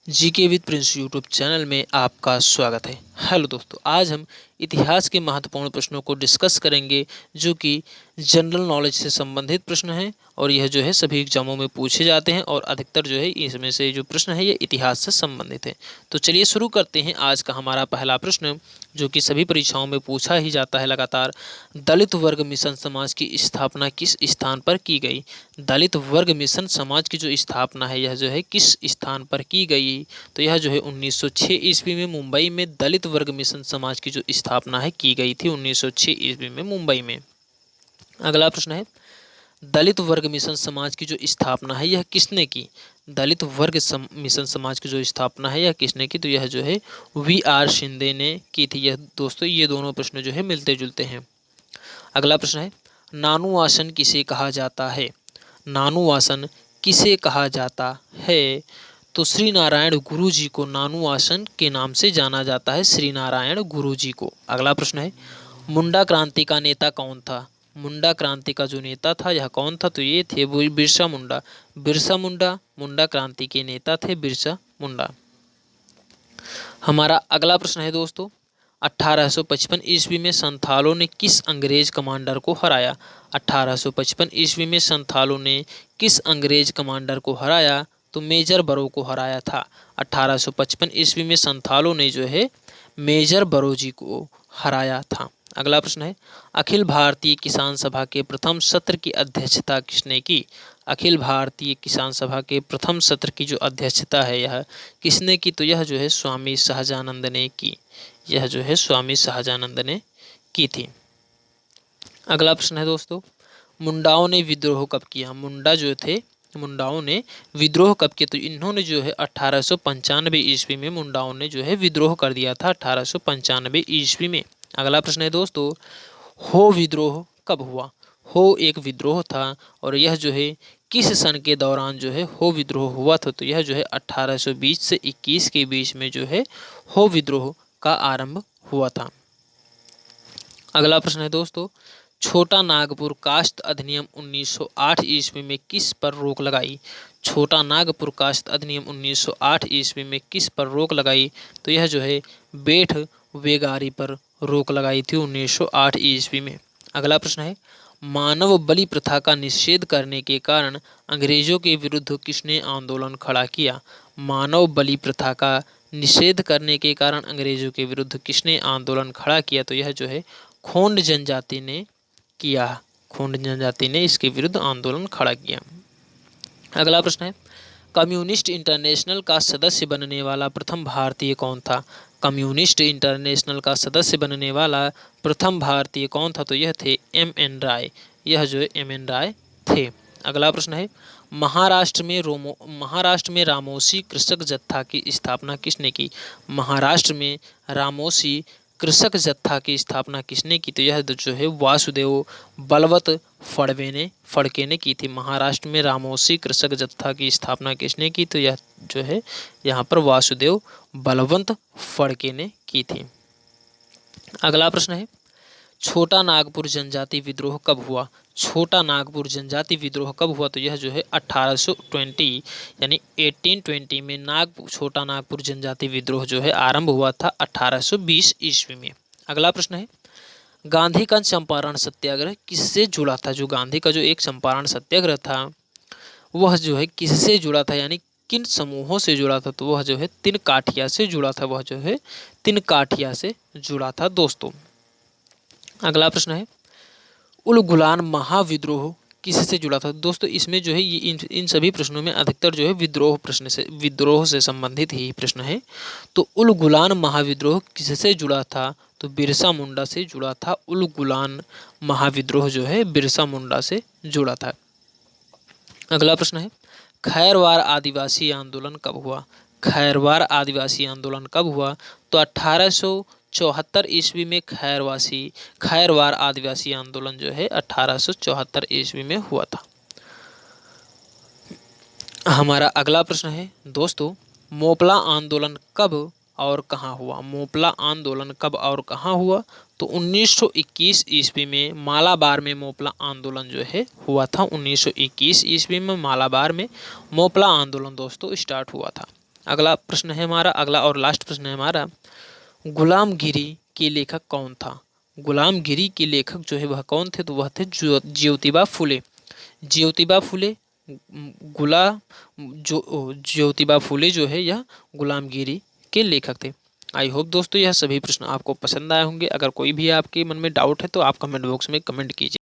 GK with Prince YouTube channel में आपका स्वागत है। हेलो दोस्तों, आज हम इतिहास के महत्वपूर्ण प्रश्नों को डिस्कस करेंगे जो कि जनरल नॉलेज से संबंधित प्रश्न हैं और यह जो है सभी एग्जामों में पूछे जाते हैं और अधिकतर जो है इसमें से जो प्रश्न है ये इतिहास से संबंधित है। तो चलिए शुरू करते हैं आज का हमारा पहला प्रश्न, जो कि सभी परीक्षाओं में पूछा ही जाता है लगातार। दलित वर्ग मिशन समाज की स्थापना किस स्थान पर की गई? दलित वर्ग मिशन समाज की जो स्थापना है यह जो है किस स्थान पर की गई? तो यह जो है 1906 ईस्वी में मुंबई में दलित वर्ग मिशन समाज की जो स्थापना है की गई थी 1906 ईस्वी में मुंबई में। अगला प्रश्न है, दलित वर्ग मिशन समाज की जो स्थापना है यह किसने की? दलित वर्ग मिशन समाज की जो स्थापना है यह किसने की? तो यह जो है वी.आर. शिंदे ने की थी। यह दोस्तों ये दोनों प्रश्न जो है मिलते जुलते हैं। अगला प्रश्न है, नानुवासन किसे कहा जाता है? नानुवासन किसे कहा जाता है? तो श्री नारायण गुरु जी को नानुवासन के नाम से जाना जाता है, श्री नारायण गुरु जी को। अगला प्रश्न है, मुंडा क्रांति का नेता कौन था? मुंडा क्रांति का जो नेता था यह कौन था? तो ये थे बिरसा मुंडा। बिरसा मुंडा मुंडा क्रांति के नेता थे, बिरसा मुंडा। हमारा अगला प्रश्न है दोस्तों, 1855 ईस्वी में संथालों ने किस अंग्रेज कमांडर को हराया? 1855 ईस्वी में संथालों ने किस अंग्रेज कमांडर को हराया? तो मेजर बरो को हराया था। 1855 ईस्वी में संथालों ने जो है मेजर बरो जी को हराया था। अगला प्रश्न है, अखिल भारतीय किसान सभा के प्रथम सत्र की अध्यक्षता किसने की? अखिल भारतीय किसान सभा के प्रथम सत्र की जो अध्यक्षता है यह किसने की? तो यह जो है स्वामी सहजानंद ने की। यह जो है स्वामी सहजानंद ने की थी। अगला प्रश्न है दोस्तों, मुंडाओं ने विद्रोह कब किया? मुंडाओं ने विद्रोह कब किया? तो इन्होंने जो है 1895 ईस्वी में मुंडाओं ने जो है विद्रोह कर दिया था, 1895 ईस्वी में। अगला प्रश्न है दोस्तों, हो विद्रोह कब हुआ? हो एक विद्रोह था और यह जो है किस सन के दौरान जो है हो विद्रोह हुआ था? तो यह जो है 1820 से 21 के बीच में जो है हो विद्रोह का आरंभ हुआ था। अगला प्रश्न है दोस्तों, छोटा नागपुर कास्ट अधिनियम 1908 ईस्वी में किस पर रोक लगाई? छोटा नागपुर कास्ट अधिनियम 1908 ईस्वी में किस पर रोक लगाई? तो यह जो है बेठ वेगारी पर रोक लगाई थी 1908 ईस्वी में। अगला प्रश्न है, मानव बलि प्रथा का निषेध करने के कारण अंग्रेजों के विरुद्ध किसने आंदोलन खड़ा किया? मानव बलि प्रथा का निषेध करने के कारण अंग्रेजों के विरुद्ध किसने आंदोलन खड़ा किया? तो यह जो है खोंड जनजाति ने किया। खोंड जनजाति ने इसके विरुद्ध आंदोलन खड़ा किया। अगला प्रश्न है, कम्युनिस्ट इंटरनेशनल का सदस्य बनने वाला प्रथम भारतीय कौन था? कम्युनिस्ट इंटरनेशनल का सदस्य बनने वाला प्रथम भारतीय कौन था? तो यह थे M.N. राय। यह जो है M.N. राय थे। अगला प्रश्न है, महाराष्ट्र में रामोसी कृषक जत्था की स्थापना किसने की? महाराष्ट्र में रामोसी कृषक जत्था की स्थापना किसने की? तो यह जो है वासुदेव बलवत फड़के ने की थी। महाराष्ट्र में रामोसी कृषक जत्था की स्थापना किसने की? तो यह जो है यहाँ पर वासुदेव बलवंत फड़के ने की थी। अगला प्रश्न है, छोटा नागपुर जनजाति विद्रोह कब हुआ? छोटा नागपुर जनजाति विद्रोह कब हुआ? तो यह जो है 1820 यानी 1820 में छोटा नागपुर जनजाति विद्रोह जो है आरंभ हुआ था 1820 ईस्वी में। अगला प्रश्न है, गांधी का चंपारण सत्याग्रह किससे जुड़ा था? जो गांधी का जो एक चंपारण सत्याग्रह था वह जो है किससे जुड़ा था, यानी किन समूहों से जुड़ा था? तो वह जो है तिनकाठिया से जुड़ा था। वह जो है तिनकाठिया से जुड़ा था दोस्तों। अगला प्रश्न है, उलगुलान महाविद्रोह किससे जुड़ा था? दोस्तों इसमें जो है ये इन सभी प्रश्नों में अधिकतर जो है विद्रोह से संबंधित ही प्रश्न है। तो उलगुलान महाविद्रोह किससे जुड़ा था? तो बिरसा मुंडा से जुड़ा था। उलगुलान महाविद्रोह जो है बिरसा मुंडा से जुड़ा था। अगला प्रश्न है, खैरवार आदिवासी आंदोलन कब हुआ? खैरवार आदिवासी आंदोलन कब हुआ? तो 1874 ईस्वी में खैरवार आदिवासी आंदोलन जो है 1874 ईस्वी में हुआ था। हमारा अगला प्रश्न है दोस्तों, मोपला आंदोलन कब और कहाँ हुआ? मोपला आंदोलन कब और कहाँ हुआ? तो 1921 ईस्वी में मालाबार में मोपला आंदोलन जो है हुआ था। 1921 ईस्वी में मालाबार में मोपला आंदोलन दोस्तों स्टार्ट हुआ था। अगला प्रश्न है हमारा, अगला और लास्ट प्रश्न है हमारा, गुलामगिरी के लेखक कौन था? गुलामगिरी के लेखक जो है वह कौन थे? तो वह थे ज्योतिबा फुले। ज्योतिबा फुले गुला जो ज्योतिबा फुले जो है यह गुलामगिरी के लेखक थे। आई होप दोस्तों यह सभी प्रश्न आपको पसंद आए होंगे। अगर कोई भी आपके मन में डाउट है तो आप कमेंट बॉक्स में कमेंट कीजिए।